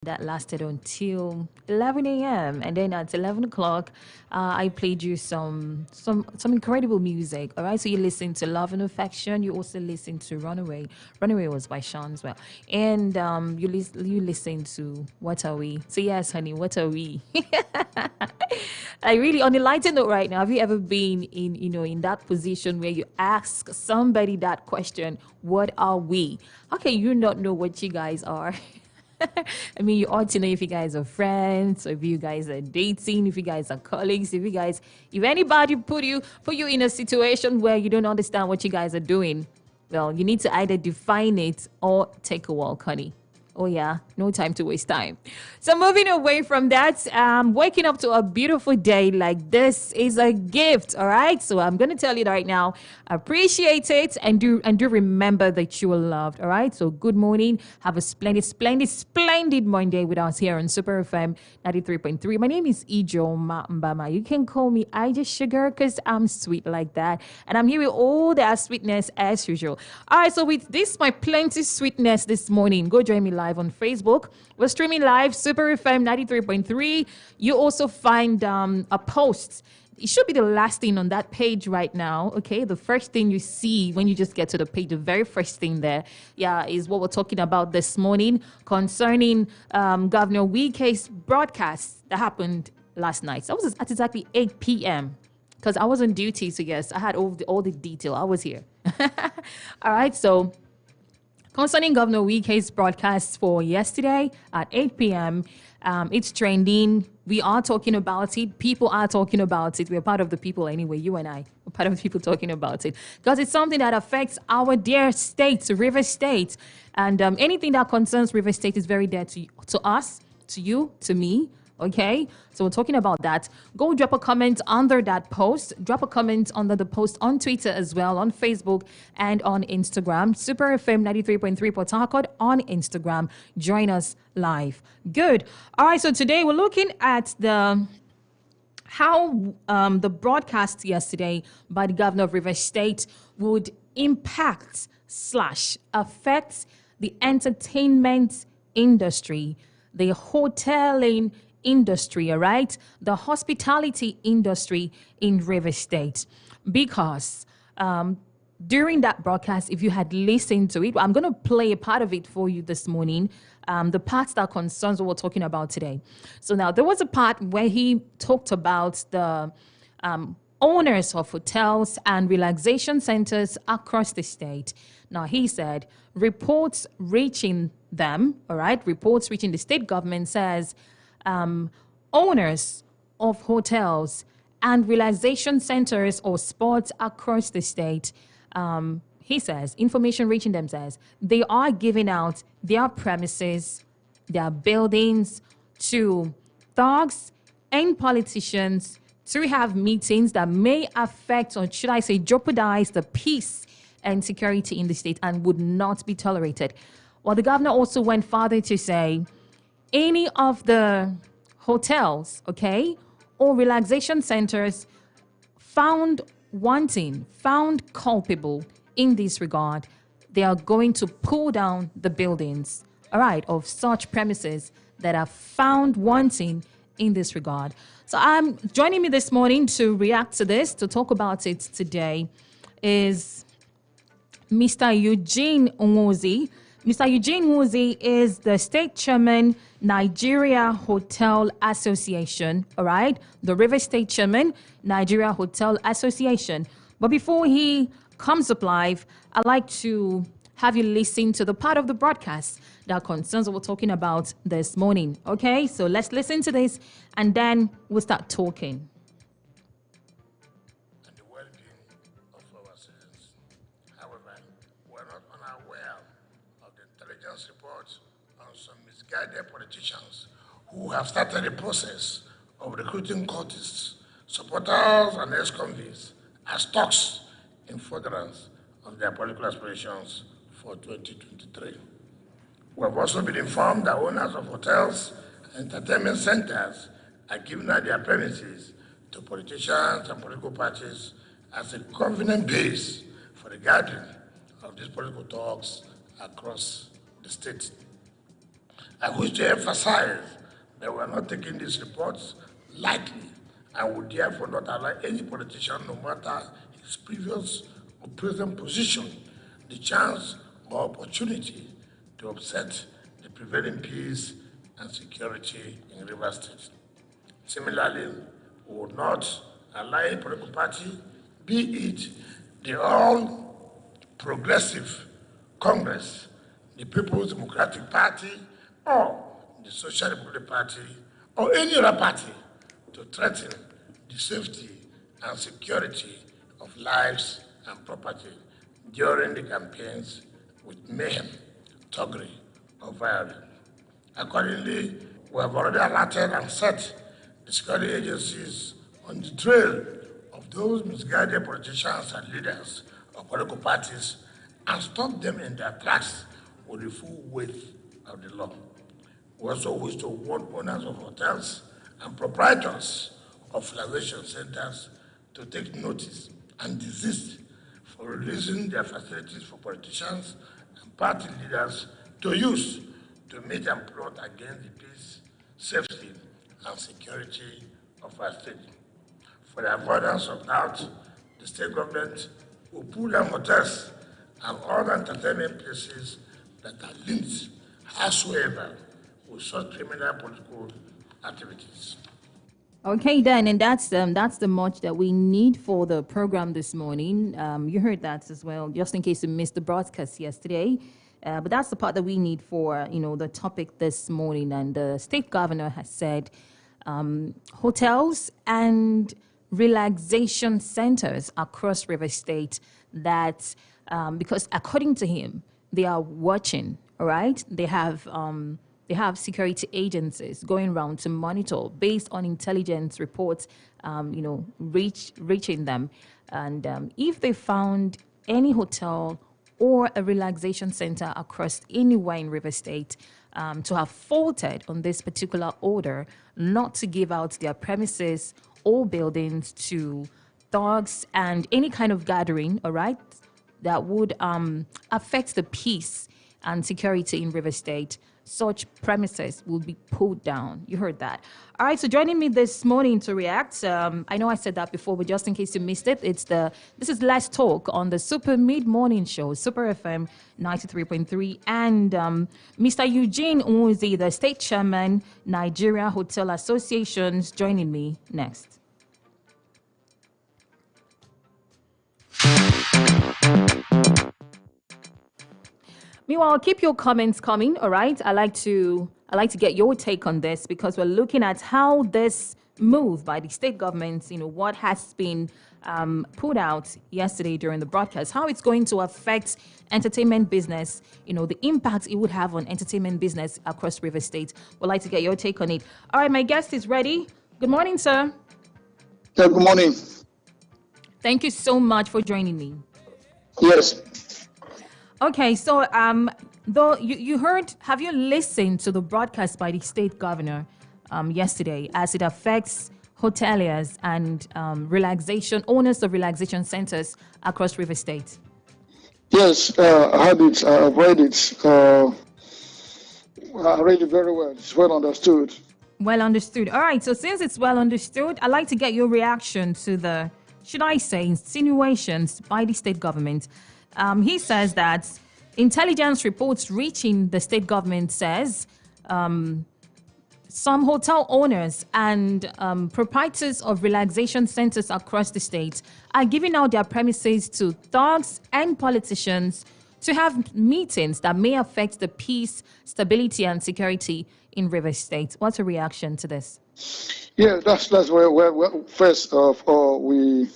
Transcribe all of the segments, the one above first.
that lasted until 11 a.m. And then at 11 o'clock, I played you some incredible music. All right, so you listen to Love and Affection. You also listen to Runaway. Runaway was by Sean as well, and you listen to What Are We? So yes, honey, what are we? I really, on the lighter note right now, have you ever been in that position where you ask somebody that question, what are we? How can you not know what you guys are? I mean, you ought to know if you guys are friends, or if you guys are dating, if you guys are colleagues, if anybody put you in a situation where you don't understand what you guys are doing, well, you need to either define it or take a walk, honey. Oh yeah, no time to waste time. So moving away from that, waking up to a beautiful day like this is a gift. All right. So I'm gonna tell you right now, appreciate it and do remember that you are loved. All right. So good morning. Have a splendid Monday with us here on Super FM 93.3. My name is Ijo Mbama. You can call me Ija Sugar because I'm sweet like that. And I'm here with all that sweetness as usual. All right. So with this, my plenty sweetness this morning, go join me live on Facebook. We're streaming live, Super FM 93.3. You also find a post. It should be the last thing on that page right now. Okay, the first thing you see when you just get to the page, the very first thing there, is what we're talking about this morning concerning Governor Wike's broadcast that happened last night. So that was at exactly 8 p.m. because I was on duty, so yes, I had all the detail. I was here. All right, so concerning Governor Wike's broadcast for yesterday at 8 p.m., it's trending. We are talking about it. People are talking about it. We're part of the people anyway, you and I. We're part of the people talking about it. Because it's something that affects our dear state, River State. And anything that concerns River State is very dear to us, to you, to me. Okay, so we're talking about that. Go drop a comment under that post. Drop a comment under the post on Twitter as well, on Facebook and on Instagram. Super FM 93.3 Port Harcourt on Instagram. Join us live. Good. All right, so today we're looking at how the broadcast yesterday by the governor of River State would impact / affect the entertainment industry, the hoteling industry, all right, the hospitality industry in River State. Because during that broadcast, if you had listened to it, I'm going to play a part of it for you this morning, the parts that concerns what we're talking about today. So now there was a part where he talked about the owners of hotels and relaxation centers across the state. Now, he said reports reaching them, all right, reports reaching the state government says owners of hotels and relaxation centers or sports across the state, he says, information reaching them says, they are giving out their premises, their buildings to thugs and politicians to have meetings that may affect, or should I say, jeopardize the peace and security in the state and would not be tolerated. Well, the governor also went further to say, any of the hotels, okay, or relaxation centers found wanting, found culpable in this regard, they are going to pull down the buildings, all right, of such premises that are found wanting in this regard. So I'm joining me this morning to react to this, to talk about it today, is Mr. Eugene Nwozi. Mr. Eugene Nwozi is the state chairman, Nigeria Hotel Association, all right? The River State chairman, Nigeria Hotel Association. But before he comes up live, I'd like to have you listen to the part of the broadcast that concerns what we're talking about this morning, okay? So let's listen to this, and then we'll start talking. Reports on some misguided politicians who have started the process of recruiting cultists, supporters, and ex-convicts as thugs in furtherance of their political aspirations for 2023. We have also been informed that owners of hotels and entertainment centers are giving out their premises to politicians and political parties as a convenient base for the gathering of these political talks across the state. I wish to emphasize that we are not taking these reports lightly and would therefore not allow any politician, no matter his previous or present position, the chance or opportunity to upset the prevailing peace and security in Rivers State. Similarly, we would not allow any political party, be it the All Progressive Congress, the People's Democratic Party, or the Social Democratic Party, or any other party, to threaten the safety and security of lives and property during the campaigns with mayhem, thuggery, or violence. Accordingly, we have already alerted and set the security agencies on the trail of those misguided politicians and leaders of political parties and stop them in their tracks with the full weight of the law. We also wish to warn owners of hotels and proprietors of relaxation centers to take notice and desist from releasing their facilities for politicians and party leaders to use to meet and plot against the peace, safety, and security of our state. For the avoidance of doubt, the state government will pull down hotels and other entertainment places that are linked howsoever with such criminal political activities. Okay, then, and that's the much that we need for the program this morning. You heard that as well, just in case you missed the broadcast yesterday. But that's the part that we need for the topic this morning. And the state governor has said hotels and relaxation centers across River State that because according to him, they are watching. All right, they have security agencies going around to monitor based on intelligence reports, reaching them. And if they found any hotel or a relaxation center across anywhere in River State to have faulted on this particular order not to give out their premises or buildings to thugs and any kind of gathering, all right, that would affect the peace and security in River State, such premises will be pulled down. You heard that. All right, so joining me this morning to react, I know I said that before, but just in case you missed it, this is Let's Talk on the Super Mid-Morning Show, Super FM 93.3, and Mr. Eugene Nwuzi, the State Chairman, Nigeria Hotel Associations, joining me next. Meanwhile, keep your comments coming, all right? I like to get your take on this because we're looking at how this move by the state government, what has been put out yesterday during the broadcast, how it's going to affect entertainment business, the impact it would have on entertainment business across River State. We'd like to get your take on it. All right, my guest is ready. Good morning, sir. Yeah, good morning. Thank you so much for joining me. Yes. Okay, so though you heard, have you listened to the broadcast by the state governor yesterday as it affects hoteliers and owners of relaxation centers across River State? Yes, I heard it. I've read it. I read it very well. It's well understood. Well understood. All right, so since it's well understood, I'd like to get your reaction to the, should I say, insinuations by the state government. He says that intelligence reports reaching the state government says some hotel owners and proprietors of relaxation centers across the state are giving out their premises to thugs and politicians to have meetings that may affect the peace, stability, and security in River State. What's your reaction to this? Yeah, that's where first of all, we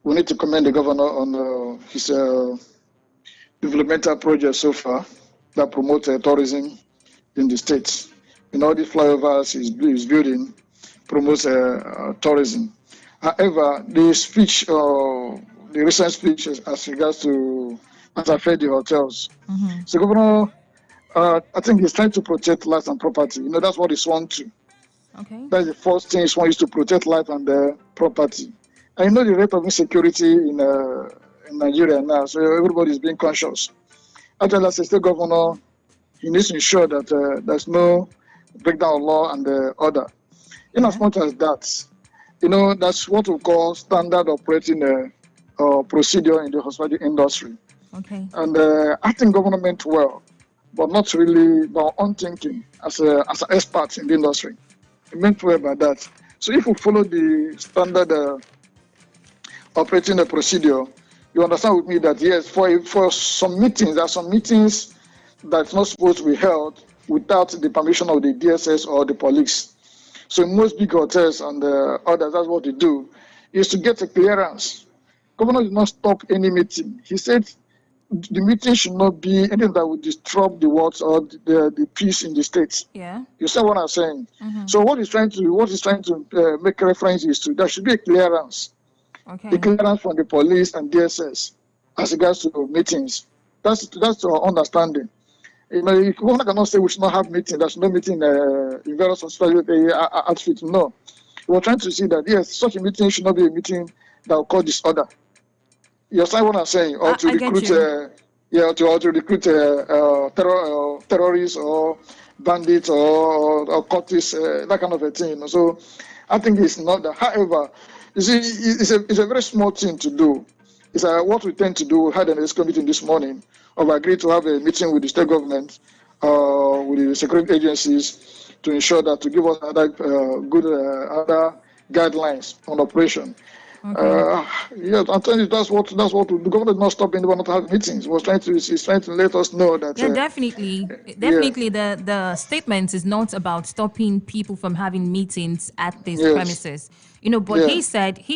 need to commend the governor on his developmental project so far that promotes tourism in the state. All these flyovers he's building promotes tourism. However, the speech, the recent speech as regards to affect the hotels. Mm-hmm. So governor, I think he's trying to protect life and property. That's what he wants to. Okay. That's the first thing he wants to protect life and property. And the rate of insecurity in Nigeria now, so everybody is being conscious. Actually, as a state governor, he needs to ensure that there's no breakdown of law and order. In as much as that, that's what we call standard operating procedure in the hospitality industry. Okay. And I think government meant well, but not really by own thinking as an expert in the industry. It meant well by that. So if we follow the standard operating procedure, you understand with me that yes, for some meetings, there are some meetings that's not supposed to be held without the permission of the DSS or the police. So in most big hotels and others, that's what they do, is to get a clearance. Governor did not stop any meeting. He said the meeting should not be anything that would disrupt the works or the peace in the states. Yeah. You see what I'm saying? So what he's trying to make references to, there should be a clearance. Okay. The clearance from the police and DSS as regards to meetings. That's our understanding. Governor cannot say we should not have meeting. There's no meeting in various hospitality outfits. No. We're trying to see that, yes, such a meeting should not be a meeting that will cause disorder. You understand what I'm saying? Or to recruit, to recruit terrorists or bandits or cultists, that kind of a thing. So I think it's not that. However, you see, it's a very small thing to do. It's what we tend to do. We had an ESCO meeting this morning. We've agreed to have a meeting with the state government, with the security agencies, to ensure that to give us other good other guidelines on operation. Okay. I'm telling you, that's what the government did not stop anyone to have meetings. He's trying to let us know that. Yeah, definitely. The statement is not about stopping people from having meetings at these premises. But he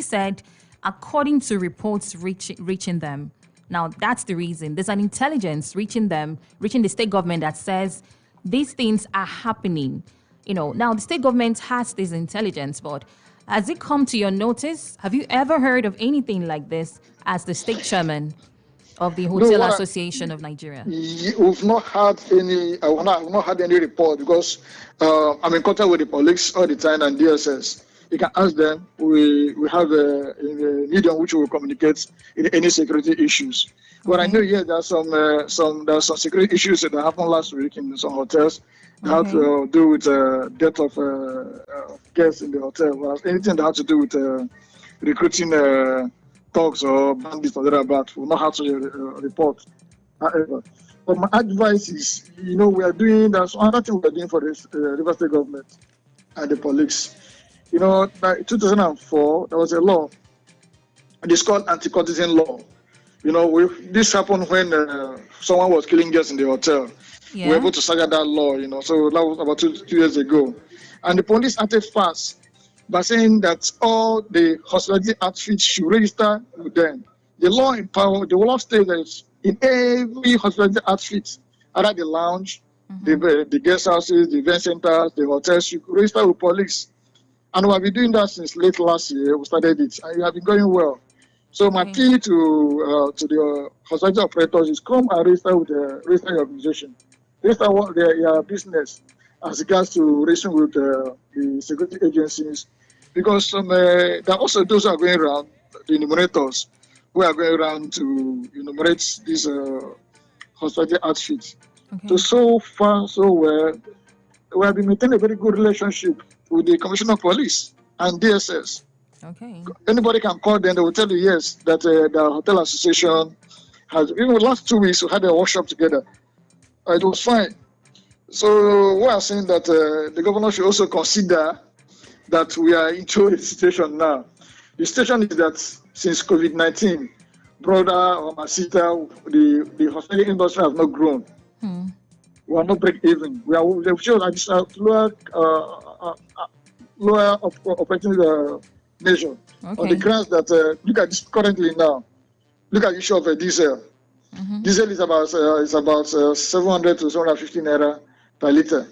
said, according to reports reaching them. Now, that's the reason. There's an intelligence reaching the state government that says these things are happening. Now the state government has this intelligence, but has it come to your notice? Have you ever heard of anything like this as the state chairman of the Hotel Association of Nigeria? We've not had any. I've not had any report because I'm in contact with the police all the time and DSS. You can ask them. We have a medium which will communicate in any security issues. But I know there are some security issues that happened last week in some hotels that have to do with death of guests in the hotel. Well, anything that has to do with recruiting thugs or bandits or thereabout, will not have to report. However, but my advice is, we are doing that's another thing we are doing for the River State government and the police. In 2004, there was a law. It's called anti-courtesan law. This happened when someone was killing guests in the hotel. Yeah. We were able to stagger that law, so that was about two years ago. And the police acted fast by saying that all the hospitality outfits should register with them. The law states that in every hospitality outfit, either the lounge, the guest houses, the event centers, the hotels, should register with police. And we have been doing that since late last year. We started it, and it has been going well. So my plea to the hospitality operators is come and register with register your organization, register your business as regards to relation with the security agencies, because there are also those who are going around, the enumerators, who are going around to enumerate these hospitality outfits. So far, so well, we have been maintaining a very good relationship with the Commissioner of Police and DSS. Okay. Anybody can call them, they will tell you yes, that the Hotel Association has, even the last 2 weeks, we had a workshop together. It was fine. So we are saying that the governor should also consider that we are into a situation now. The situation is that since COVID-19, brother or my sister, the hospitality industry has not grown. We are not break even. We are sure lower operating measure on the grounds that look at this currently now. Look at the issue of diesel. Diesel is about 700 to 750 naira per liter.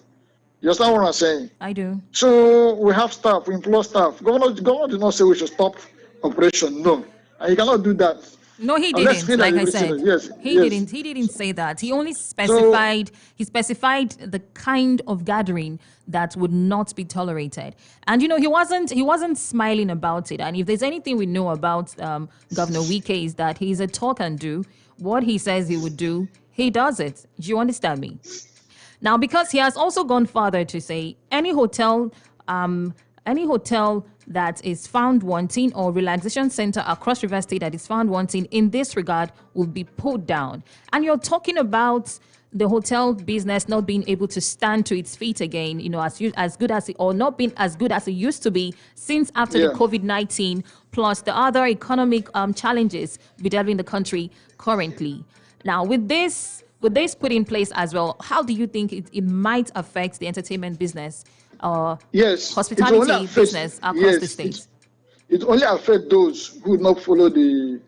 You understand what I'm saying? I do. So we have staff, we employ staff. Governor did not say we should stop operation. No, and you cannot do that. No, he didn't. Like I said, he didn't say that. He only specified. He specified the kind of gathering that would not be tolerated. And he wasn't smiling about it. And if there's anything we know about Governor Wike is that he's a talk and do. What he says he would do, he does it. Do you understand me? Now, because he has also gone further to say any hotel that is found wanting or relaxation center across River State that is found wanting in this regard will be put down. And you're talking about the hotel business not being able to stand to its feet again, as good as it, or not being as good as it used to be since after the COVID-19, plus the other economic challenges bedeviling the country currently. Now, with this put in place as well, how do you think it might affect the entertainment business or hospitality business across the state? It only affects those who do not follow the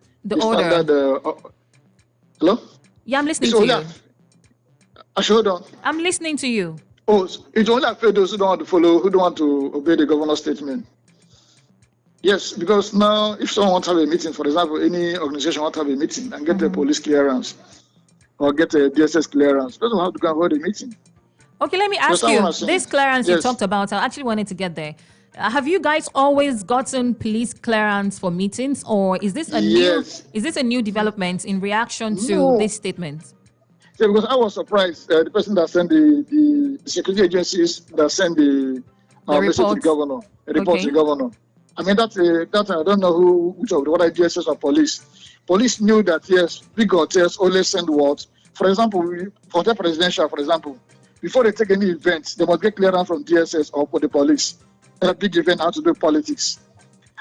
order. Standard, hello? Yeah, I'm listening to you. Hold on. I'm listening to you. Oh, it only affects those who don't want to follow, who don't want to obey the governor's statement. Yes, because now if someone wants to have a meeting, for example, any organization wants to have a meeting and get a police clearance or get a DSS clearance, they don't have to go and hold a meeting. Okay, let me ask you, this clearance you talked about, I actually wanted to get there. Have you guys always gotten police clearance for meetings, or is this a new development in reaction to this statement? Yeah, because I was surprised, the person that sent the security agencies that sent the message to the governor, a report to the governor. I mean, that I don't know which of the whether DSS or police. Police knew that, yes, big hotels always send what. For example, for the presidential, for example, before they take any events, they must get clearance from DSS or for the police. A big event has to do politics.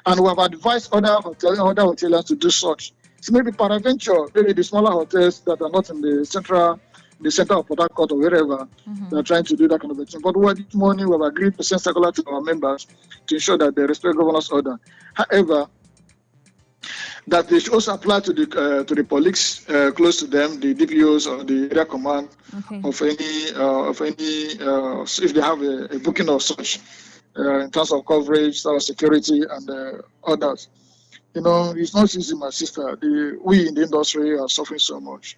And we have advised other hoteliers to do such. So maybe peradventure, maybe the smaller hotels that are not in the center of Port Harcourt or wherever, they're trying to do that kind of a thing. But this morning we have agreed to send circular to our members to ensure that they respect governor's order. However, that they should also apply to the police close to them, the DPOs or the area command of any if they have a booking of such in terms of coverage, security, and others. It's not easy, my sister. We in the industry are suffering so much.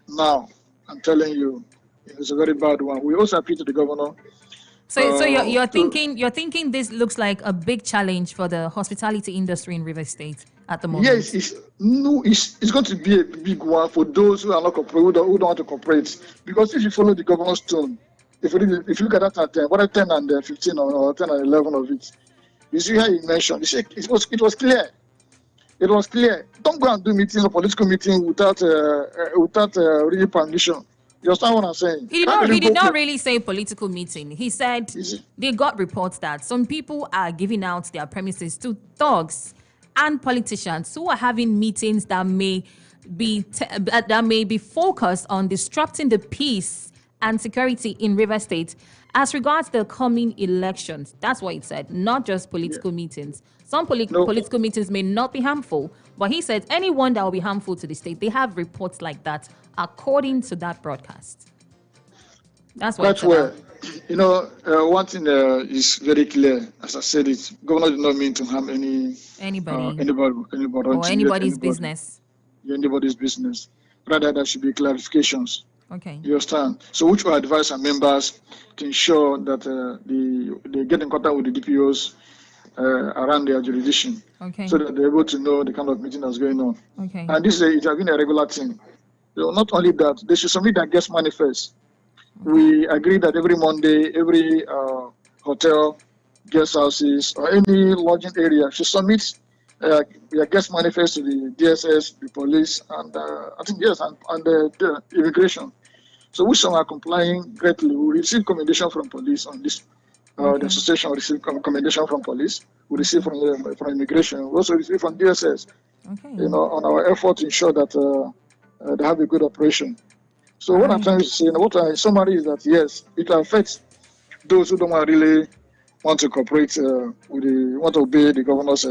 Now, I'm telling you, it's a very bad one. We also appeal to the governor. So you're thinking this looks like a big challenge for the hospitality industry in River State at the moment. Yes, it's going to be a big one for those who are not who don't want to cooperate. Because if you follow the governor's tone, if you look at that at 10, what 10 and 15 or 10 and 11 of it, you see how he mentioned. It was clear. It was clear. Don't go and do meetings, a political meeting without really permission. You understand what I'm saying? He did not really say political meeting. He said they got reports that some people are giving out their premises to thugs and politicians who are having meetings that may be focused on disrupting the peace and security in River State as regards the coming elections. That's what he said, not just political meetings. Some political meetings may not be harmful, but he said anyone that will be harmful to the state, they have reports like that according to that broadcast. That's where, one thing is very clear. As I said, governor did not mean to harm anybody or anybody's business. Anybody's business. Rather, there should be clarifications. Okay. You understand? So, which will advise our members to ensure that they get in contact with the DPOs around their jurisdiction, so that they're able to know the kind of meeting that's going on. Okay. And it has been a regular thing. So not only that, they should submit their guest manifest. We agree that every Monday, every hotel, guest houses, or any lodging area should submit their guest manifest to the DSS, the police, and I think and the immigration. So we some are complying greatly. We receive commendation from police on this. The association receive commendation from police. We receive from immigration. We also receive from DSS. On our effort to ensure that they have a good operation. So what I'm trying to say, what I summary is that yes, it affects those who don't really want to cooperate want to obey the governor's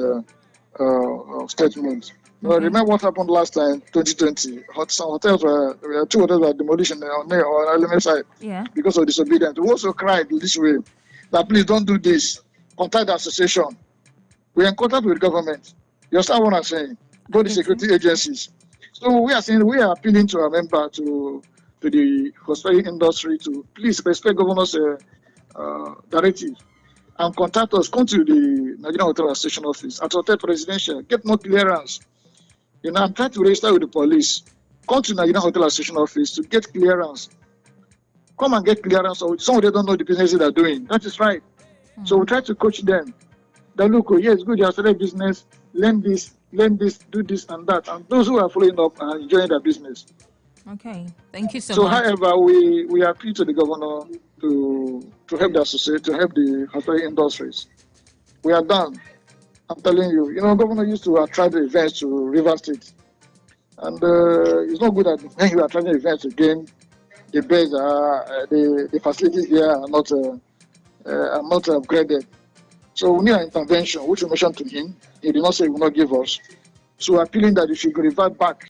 statement. Remember what happened last time, 2020? Some hotels were 2 hotels were demolished on the element side because of disobedience. We also cried this way that please don't do this. Contact the association. We are in contact with the government. You understand what I'm saying? Both the security agencies. So we are appealing to our member, to the hospitality industry to please respect governor's directive and contact us. Come to the Nigerian Hotel Association office at Hotel Presidential. Get more clearance. I'm trying to register with the police. Come to Nigerian Hotel Association office to get clearance. come and get clearance. So some of them don't know the businesses they're doing. That is right. So we try to coach them. That look, oh, yes, good, you have started business, learn this, do this and that. And those who are following up are enjoying their business. Okay, thank you so So, much. however, we appeal to the governor to help the associate, to help the hospitality industries. We are done. I'm telling you, governor used to attract the events to River State. And it's not good that when you are attracting events again, the beds the facilities here are not upgraded. So we need an intervention, which we mentioned to him. He did not say he will not give us. So appealing that if he could revert back